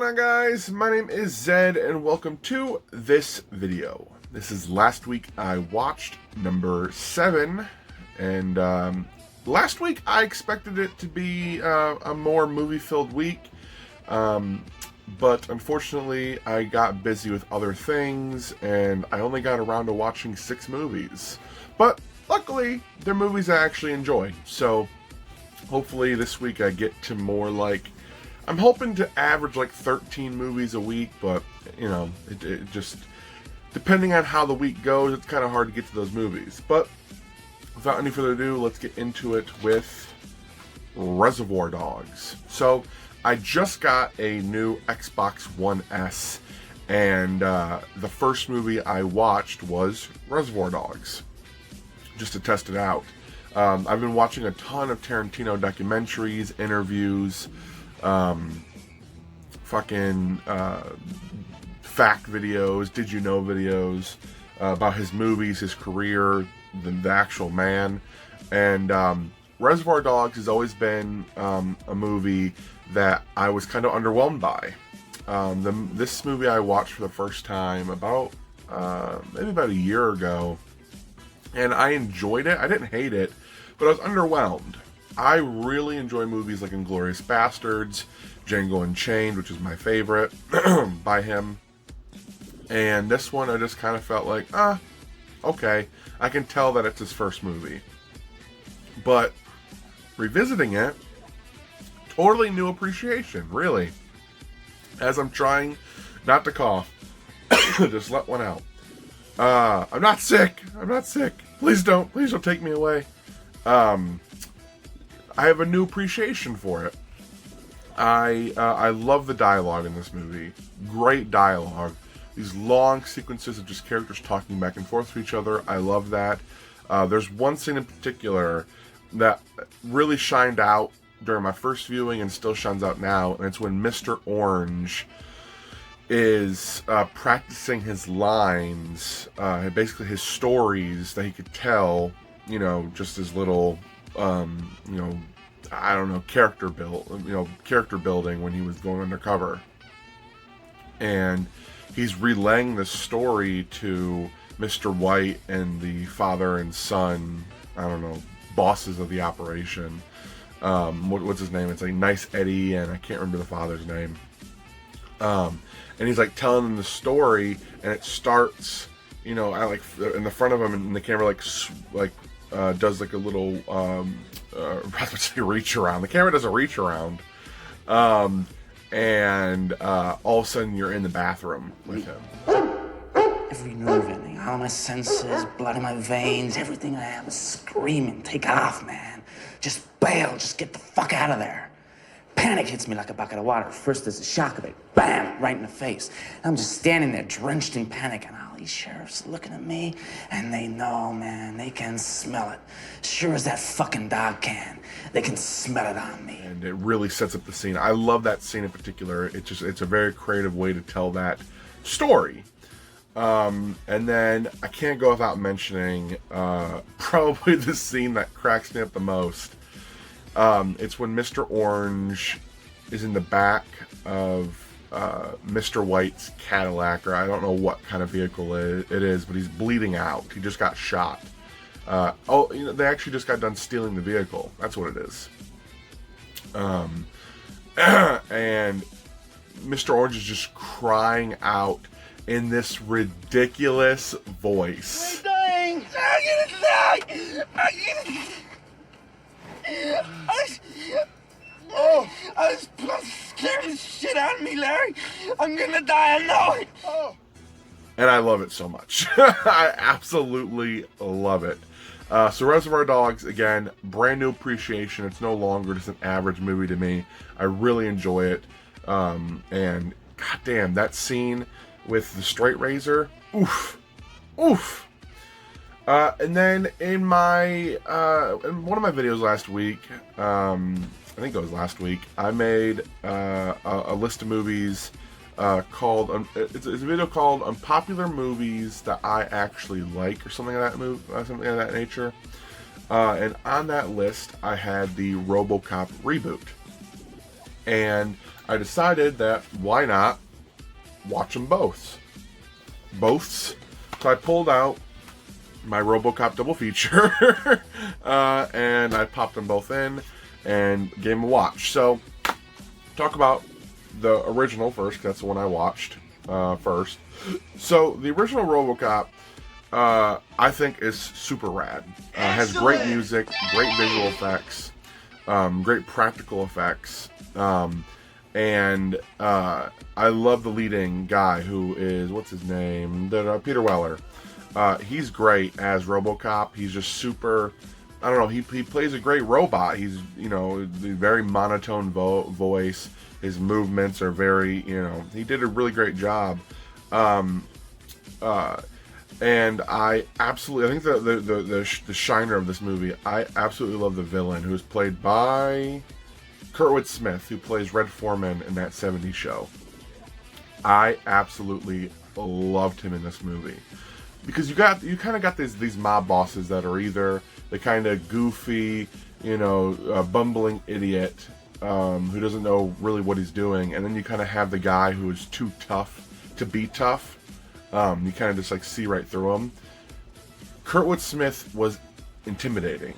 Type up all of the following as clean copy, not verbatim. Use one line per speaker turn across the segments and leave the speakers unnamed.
going on, guys? My name is Zed and welcome to this video. This is last week I watched number 7, and last week I expected it to be a more movie-filled week, but unfortunately I got busy with other things and I only got around to watching 6 movies. But luckily, they're movies I actually enjoy, so hopefully this week I get to more like, I'm hoping to average like 13 movies a week, but you know, it just, depending on how the week goes, it's kind of hard to get to those movies. But without any further ado, let's get into it with Reservoir Dogs. So I just got a new Xbox One S, and the first movie I watched was Reservoir Dogs, just to test it out. I've been watching a ton of Tarantino documentaries, interviews, fact videos, did you know videos about his movies, his career, the actual man. And Reservoir Dogs has always been a movie that I was kind of underwhelmed by. This movie I watched for the first time maybe about a year ago, and I enjoyed it. I didn't hate it, but I was underwhelmed. I really enjoy movies like Inglourious Basterds, Django Unchained, which is my favorite by him. And this one I just kind of felt like, okay. I can tell that it's his first movie. But revisiting it, totally new appreciation, really. As I'm trying not to cough, just let one out. I'm not sick. Please don't take me away. I have a new appreciation for it. I love the dialogue in this movie. Great dialogue. These long sequences of just characters talking back and forth to each other. I love that. There's one scene in particular that really shined out during my first viewing and still shines out now, and it's when Mr. Orange is practicing his lines, basically his stories that he could tell, just his little I don't know, character building when he was going undercover. And he's relaying the story to Mr. White and the father and son, I don't know, bosses of the operation. What's his name? It's like Nice Eddie, and I can't remember the father's name. And he's like telling them the story, and it starts, in the front of him, and the camera does like a little reach around. The camera does a reach around, and all of a sudden you're in the bathroom with him.
Every nerve ending, all my senses, blood in my veins, everything I have is screaming, take off, man. Just bail, just get the fuck out of there. Panic hits me like a bucket of water. First there's a shock of it, bam, right in the face. And I'm just standing there drenched in panic, and all these sheriffs looking at me, and they know, man, they can smell it. Sure as that fucking dog can. They can smell it on me.
And it really sets up the scene. I love that scene in particular. It's a very creative way to tell that story. And then I can't go without mentioning probably the scene that cracks me up the most. It's when Mr. Orange is in the back of Mr. White's Cadillac, or I don't know what kind of vehicle it is, but he's bleeding out. He just got shot. They actually just got done stealing the vehicle. That's what it is. And Mr. Orange is just crying out in this ridiculous voice.
I'm gonna die! I was scared the shit out of me, Larry. I'm gonna die, I know it.
And I love it so much. I absolutely love it. So Reservoir Dogs, again, brand new appreciation. It's no longer just an average movie to me. I really enjoy it. And goddamn, that scene with the straight razor, oof. And then in one of my videos last week, I think it was last week, I made a list of movies called, it's a video called Unpopular Movies That I Actually Like, or something of that nature. And on that list, I had the Robocop reboot. And I decided that why not watch them both. So I pulled out my Robocop double feature and I popped them both in and gave them a watch. So talk about the original first, 'cause that's the one I watched first. So the original Robocop I think is super rad. Has great music, great visual effects, great practical effects, and I love the leading guy who is, what's his name? Peter Weller. He's great as Robocop. He's just super. I don't know. He plays a great robot. He's, you know, very monotone voice. His movements are very, you know, he did a really great job. And I absolutely, I think the shiner of this movie, I absolutely love the villain, who's played by Kurtwood Smith, who plays Red Foreman in that 70s show. I absolutely loved him in this movie. Because you kind of got these mob bosses that are either the kind of goofy, you know, bumbling idiot who doesn't know really what he's doing, and then you kind of have the guy who is too tough to be tough. You kind of just like see right through him. Kurtwood Smith was intimidating.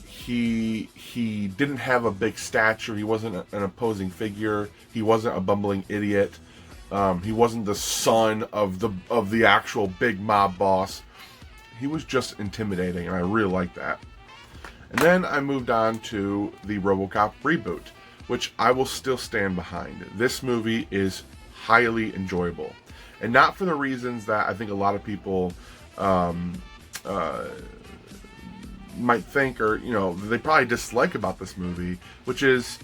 He didn't have a big stature. He wasn't an opposing figure. He wasn't a bumbling idiot. He wasn't the son of the actual big mob boss. He was just intimidating, and I really liked that. And then I moved on to the Robocop reboot, which I will still stand behind. This movie is highly enjoyable, and not for the reasons that I think a lot of people might think, or, you know, they probably dislike about this movie, which is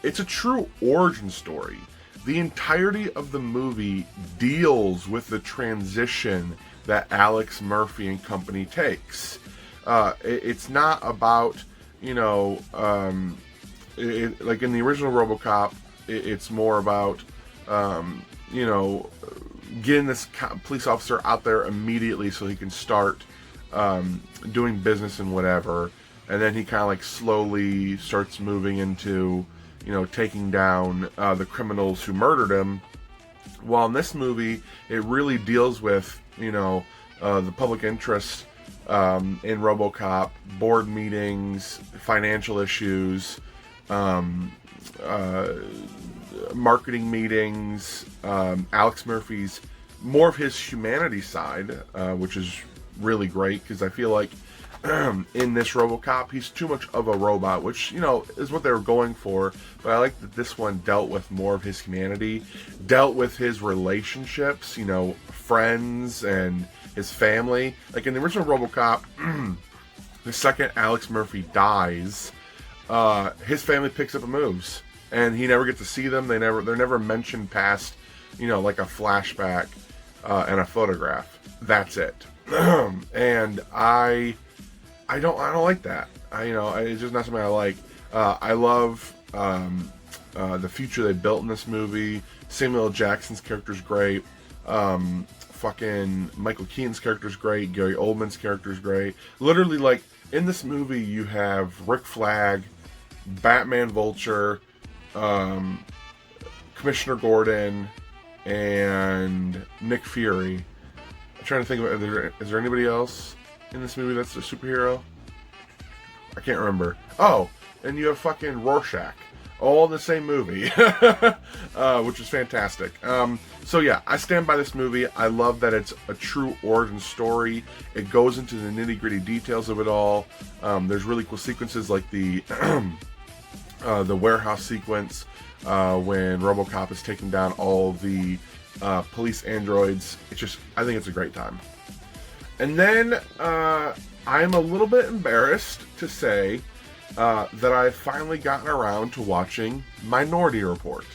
it's a true origin story. The entirety of the movie deals with the transition that Alex Murphy and company takes. It's not about, you know, like in the original Robocop, it's more about, you know, getting this police officer out there immediately so he can start doing business and whatever. And then he kind of like slowly starts moving into, you know, taking down the criminals who murdered him. While in this movie, it really deals with, you know, the public interest in Robocop, board meetings, financial issues, marketing meetings, Alex Murphy's, more of his humanity side, which is really great, because I feel like in this Robocop, he's too much of a robot, which, you know, is what they were going for. But I like that this one dealt with more of his humanity, dealt with his relationships, you know, friends and his family. Like in the original Robocop, the second Alex Murphy dies, his family picks up and moves, and he never gets to see them. They're never mentioned past, you know, like a flashback and a photograph. That's it. And I don't like that. It's just not something I like. I love the future they built in this movie. Samuel L. Jackson's character's great. Fucking Michael Keaton's character's great. Gary Oldman's character's great. Literally, like, in this movie, you have Rick Flag, Batman Vulture, Commissioner Gordon, and Nick Fury. I'm trying to think of, is there anybody else in this movie that's a superhero? I can't remember. Oh, and you have fucking Rorschach, all in the same movie, which is fantastic. So yeah, I stand by this movie. I love that it's a true origin story. It goes into the nitty-gritty details of it all. There's really cool sequences like the warehouse sequence when Robocop is taking down all the police androids. I think it's a great time. And then I'm a little bit embarrassed to say that I've finally gotten around to watching Minority Report.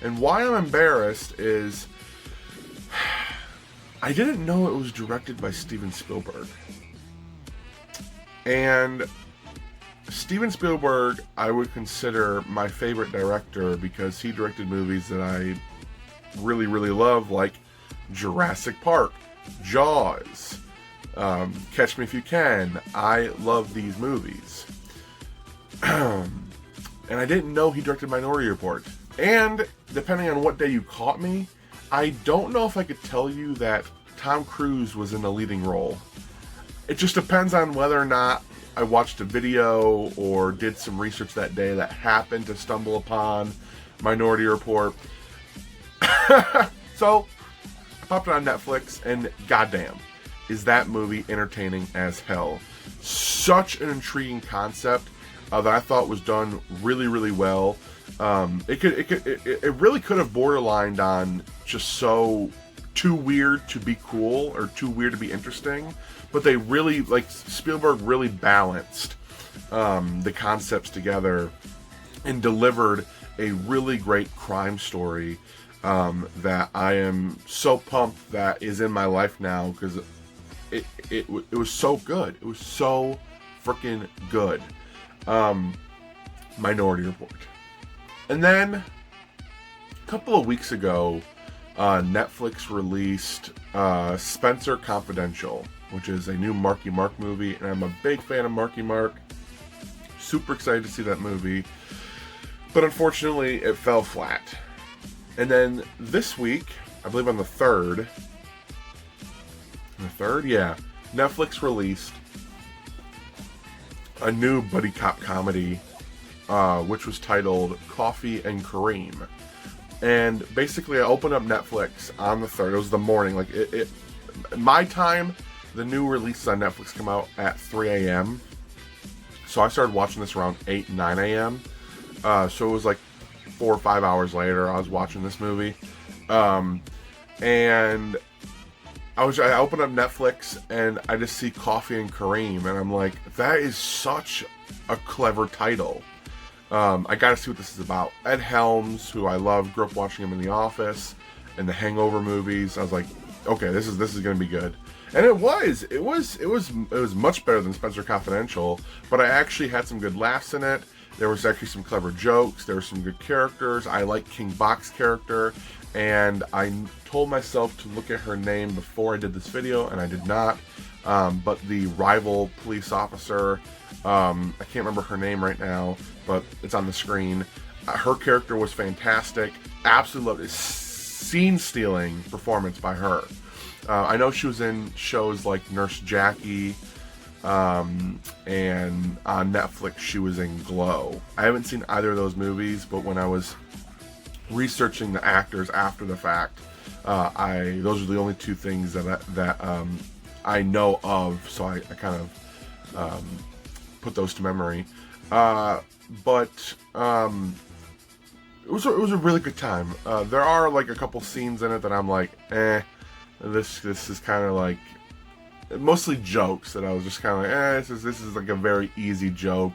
And why I'm embarrassed is I didn't know it was directed by Steven Spielberg. And Steven Spielberg, I would consider my favorite director because he directed movies that I really, really love, like Jurassic Park, Jaws, Catch Me If You Can. I love these movies. And I didn't know he directed Minority Report. And depending on what day you caught me, I don't know if I could tell you that Tom Cruise was in a leading role. It just depends on whether or not I watched a video or did some research that day that happened to stumble upon Minority Report. So, I popped it on Netflix, and goddamn, is that movie entertaining as hell. Such an intriguing concept that I thought was done really, really well. It really could have borderlined on just so too weird to be cool or too weird to be interesting, but they really, like, Spielberg really balanced the concepts together and delivered a really great crime story that I am so pumped that is in my life now, because it was so good. It was so freaking good. Minority Report. And then a couple of weeks ago, Netflix released Spencer Confidential, which is a new Marky Mark movie, and I'm a big fan of Marky Mark. Super excited to see that movie, but unfortunately it fell flat. And then this week, I believe on the 3rd, yeah, Netflix released a new buddy cop comedy, which was titled Coffee and Kareem. And basically, I opened up Netflix on the 3rd. It was the morning. Like, my time, the new releases on Netflix come out at 3 a.m. So I started watching this around 8, 9 a.m. So it was like 4 or 5 hours later, I was watching this movie. And I opened up Netflix, and I just see Coffee and Kareem, and I'm like, that is such a clever title. I gotta see what this is about. Ed Helms, who I love, grew up watching him in The Office and the Hangover movies. I was like, okay, this is gonna be good. And it was much better than Spencer Confidential, but I actually had some good laughs in it. There was actually some clever jokes. There were some good characters. I like King Bach's character, and I told myself to look at her name before I did this video, and I did not. But the rival police officer, I can't remember her name right now, but it's on the screen. Her character was fantastic. Absolutely loved it. Scene-stealing performance by her. I know she was in shows like Nurse Jackie, and on Netflix she was in Glow. I haven't seen either of those movies, but when I was researching the actors after the fact, those are the only two things that I know of, so I kind of put those to memory. But it was a really good time. There are like a couple scenes in it that I'm like, this is kind of like, mostly jokes that I was just kind of like, this is like a very easy joke,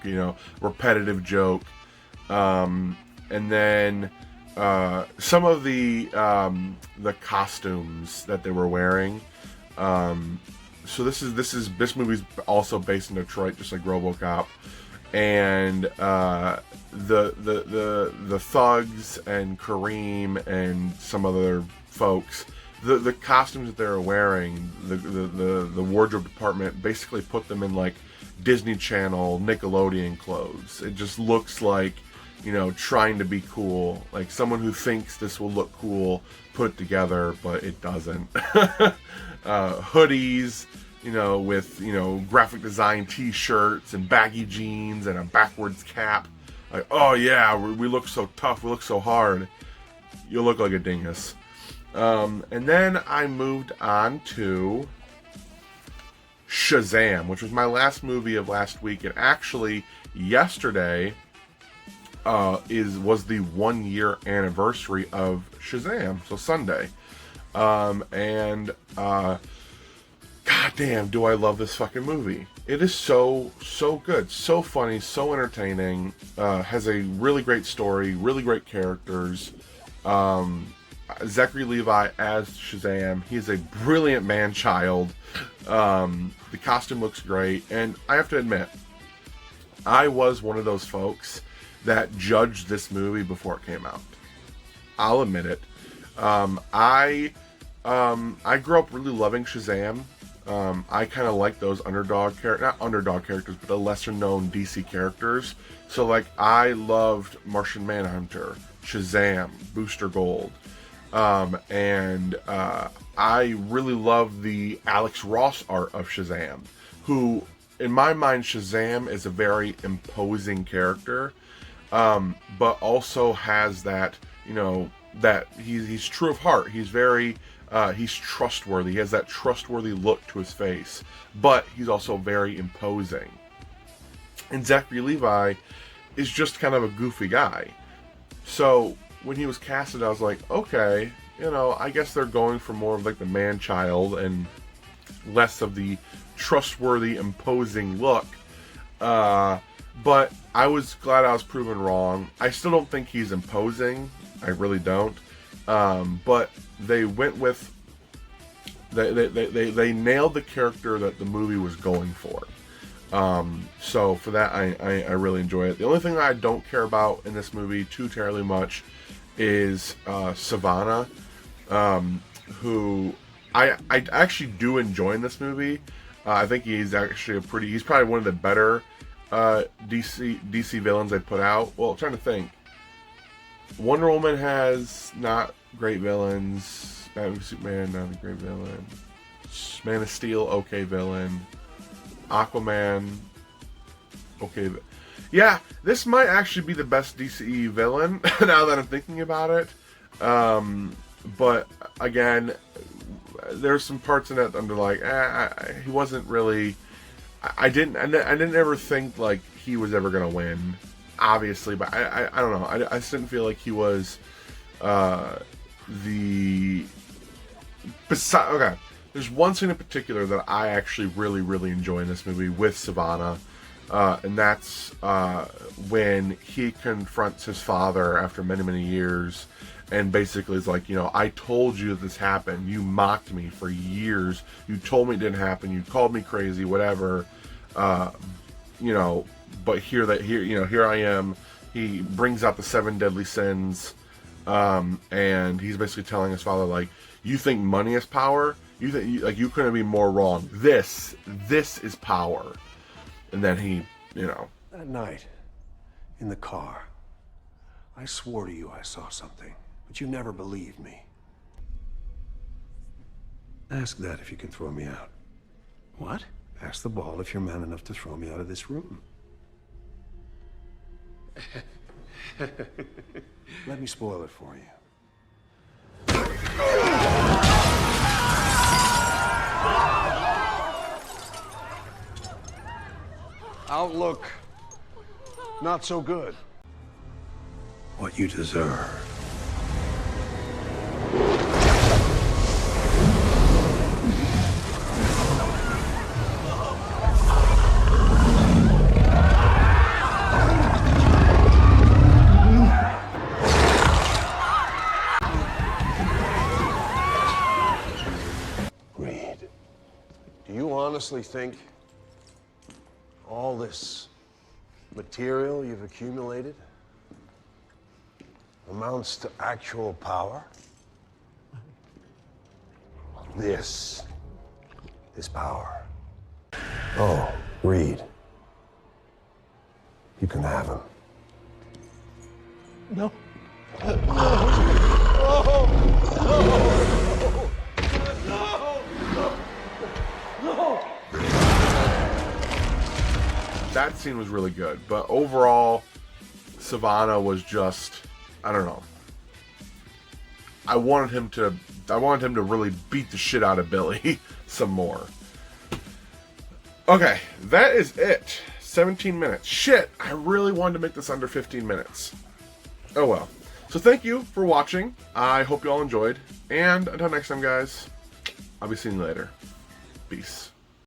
repetitive joke. And then some of the costumes that they were wearing. So this movie's also based in Detroit, just like Robocop, and the thugs and Kareem and some other folks. The costumes that they were wearing, the wardrobe department basically put them in like Disney Channel, Nickelodeon clothes. It just looks like, trying to be cool. Like someone who thinks this will look cool put it together, but it doesn't. Hoodies, with, graphic design t-shirts and baggy jeans and a backwards cap. Like, oh yeah, we look so tough, we look so hard. You look like a dingus. And then I moved on to Shazam, which was my last movie of last week, and actually yesterday was the 1 year anniversary of Shazam, so Sunday. Goddamn, do I love this fucking movie. It is so good, so funny, so entertaining, has a really great story, really great characters. Zachary Levi as Shazam. He's a brilliant man-child. The costume looks great, and I have to admit, I was one of those folks that judged this movie before it came out. I'll admit it. I grew up really loving Shazam. I kind of like those underdog not underdog characters, but the lesser known DC characters. So like I loved Martian Manhunter, Shazam, Booster Gold, and I really love the Alex Ross art of Shazam, who in my mind Shazam is a very imposing character, but also has that, you know, that he's true of heart. He's very he's trustworthy. He has that trustworthy look to his face, but he's also very imposing. And Zachary Levi is just kind of a goofy guy. So when he was casted, I was like, okay, you know, I guess they're going for more of like the man-child and less of the trustworthy, imposing look. But I was glad I was proven wrong. I still don't think he's imposing. I really don't. But they went with they nailed the character that the movie was going for. So for that, I really enjoy it. The only thing that I don't care about in this movie too terribly much is Savannah, who I actually do enjoy in this movie. I think he's actually he's probably one of the better DC villains they put out. Well, I'm trying to think. Wonder Woman has not great villains. Batman v Superman, not a great villain. Man of Steel, okay villain. Aquaman, okay. Yeah, this might actually be the best DCE villain now that I'm thinking about it. But again, there's some parts in it that I'm like, he wasn't really. I didn't ever think like he was ever gonna win, obviously. But I don't know. I just didn't feel like he was okay. There's one scene in particular that I actually really enjoy in this movie with Savannah, and that's when he confronts his father after many years, and basically is like, you know, I told you that this happened. You mocked me for years. You told me it didn't happen. You called me crazy, whatever. You know, but here I am. He brings out the 7 deadly sins, and he's basically telling his father, like, you think money is power? You think like you couldn't be more wrong. This is power. And then he, you know.
That night, in the car, I swore to you I saw something, but you never believed me. Ask that if you can throw me out.
What?
Ask the ball if you're man enough to throw me out of this room. Let me spoil it for you. Outlook, not so good. What you deserve. Reed, do you honestly think all this material you've accumulated amounts to actual power? This is power. Oh, Reed. You can have him.
No.
That scene was really good, but overall, Savannah was just, I don't know. I wanted him to really beat the shit out of Billy some more. Okay, that is it. 17 minutes. Shit, I really wanted to make this under 15 minutes. Oh well. So thank you for watching. I hope you all enjoyed. And until next time, guys, I'll be seeing you later. Peace.